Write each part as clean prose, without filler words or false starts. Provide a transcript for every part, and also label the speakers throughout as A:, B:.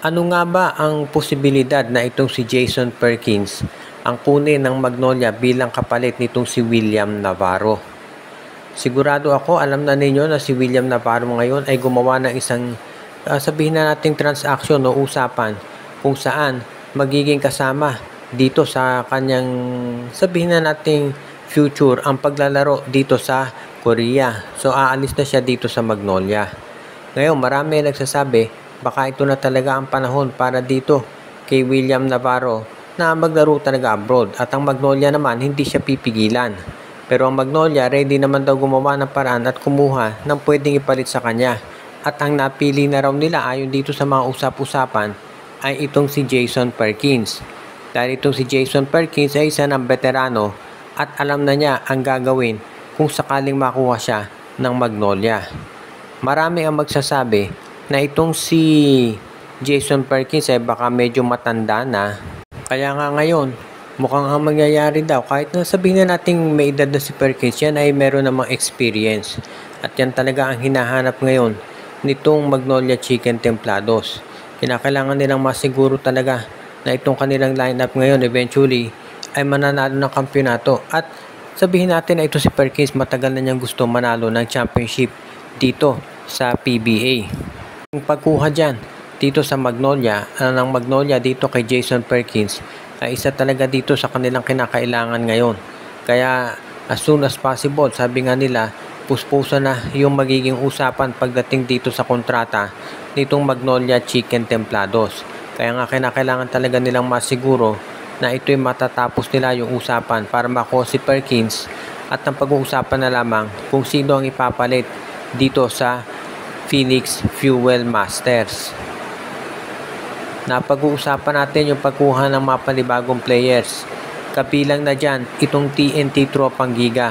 A: Ano nga ba ang posibilidad na itong si Jason Perkins ang kunin ng Magnolia bilang kapalit nitong si William Navarro? Sigurado ako alam na ninyo na si William Navarro ngayon ay gumawa ng isang sabihin na nating transaction o usapan kung saan magiging kasama dito sa kanyang sabihin na nating future ang paglalaro dito sa Korea. So aalis na siya dito sa Magnolia. Ngayon marami nagsasabi baka ito na talaga ang panahon para dito kay William Navarro na maglaro talaga abroad at ang Magnolia naman hindi siya pipigilan. Pero ang Magnolia ready naman daw gumawa ng paraan at kumuha ng pwedeng ipalit sa kanya. At ang napili na raw nila ayon dito sa mga usap-usapan ay itong si Jason Perkins. Dahil itong si Jason Perkins ay isa ng veterano at alam na niya ang gagawin kung sakaling makuha siya ng Magnolia. Marami ang magsasabi na itong si Jason Perkins ay baka medyo matanda na. Kaya nga ngayon, mukhang ang mangyayari daw kahit na sabihin na nating may edad na si Perkins, yan ay meron namang experience. At yan talaga ang hinahanap ngayon nitong Magnolia Chicken Templados. Kinakailangan nilang masiguro talaga na itong kanilang lineup ngayon eventually ay mananalo ng kampyonato. At sabihin natin na ito si Perkins matagal na niyang gusto manalo ng championship dito sa PBA. Yung pagkuha dyan dito sa Magnolia, ng Magnolia dito kay Jason Perkins ay isa talaga dito sa kanilang kinakailangan ngayon. Kaya as soon as possible, sabi nga nila, puspusan na yung magiging usapan pagdating dito sa kontrata nitong Magnolia Chicken Templados. Kaya nga kinakailangan talaga nilang masiguro na ito'y matatapos nila yung usapan para makuha si Perkins at ang pag-uusapan na lamang kung sino ang ipapalit dito sa Phoenix Fuel Masters. Napag-uusapan natin yung pagkuha ng mga panibagong players. Kabilang na dyan itong TNT Tropang Giga.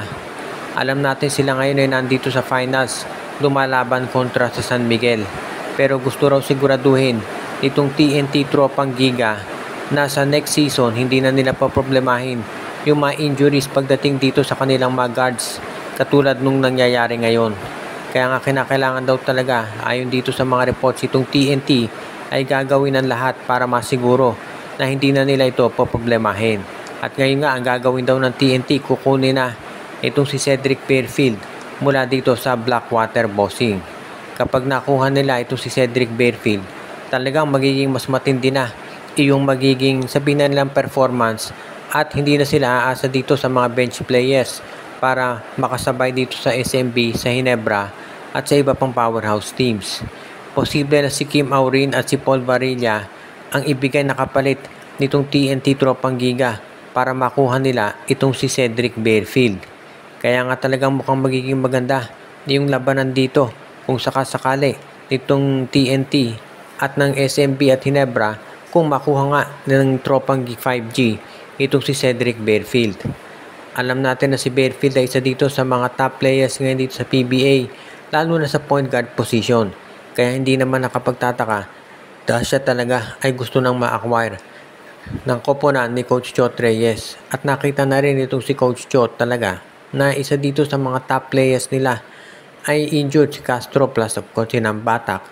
A: Alam natin sila ngayon ay nandito sa finals, lumalaban kontra sa San Miguel. Pero gusto raw siguraduhin itong TNT Tropang Giga na sa next season hindi na nila paproblemahin yung mga injuries pagdating dito sa kanilang mga guards katulad nung nangyayari ngayon. Kaya nga kinakailangan daw talaga ayon dito sa mga reports itong TNT ay gagawin ng lahat para masiguro na hindi na nila ito poproblemahin. At ngayon nga ang gagawin daw ng TNT kukunin na itong si Cedric Fairfield mula dito sa Blackwater Bossing. Kapag nakuha nila itong si Cedric Fairfield, talagang magiging mas matindi na yung magiging sabihin na nilang performance at hindi na sila aasa dito sa mga bench players para makasabay dito sa SMB, sa Ginebra at sa iba pang powerhouse teams. Posible na si Kim Aurin at si Paul Varilla ang ibigay na kapalit nitong TNT Tropang Giga para makuha nila itong si Cedric Fairfield. Kaya nga talagang mukhang magiging maganda yung labanan dito kung sakasakali nitong TNT at ng SMB at Ginebra kung makuha nga ng Tropang 5G itong si Cedric Fairfield. Alam natin na si Fairfield ay isa dito sa mga top players ngayon dito sa PBA, lalo na sa point guard position. Kaya hindi naman nakapagtataka dahil siya talaga ay gusto nang ma-acquire ng koponan ni Coach Chot Reyes. At nakita na rin itong si Coach Chot talaga na isa dito sa mga top players nila ay injured si Castro plus of course ng Batak.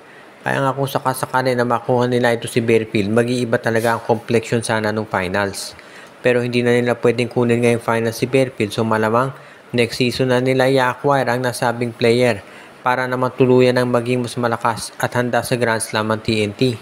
A: Kaya nga kung sakasakali na makuha nila ito si Fairfield, mag-iiba talaga ang complexion sana nung finals. Pero hindi na nila pwedeng kunin ngayong finals si Fairfield. So malamang next season na nila i-acquire ang nasabing player para naman tuluyan ng maging mas malakas at handa sa Grand Slam ang TNT.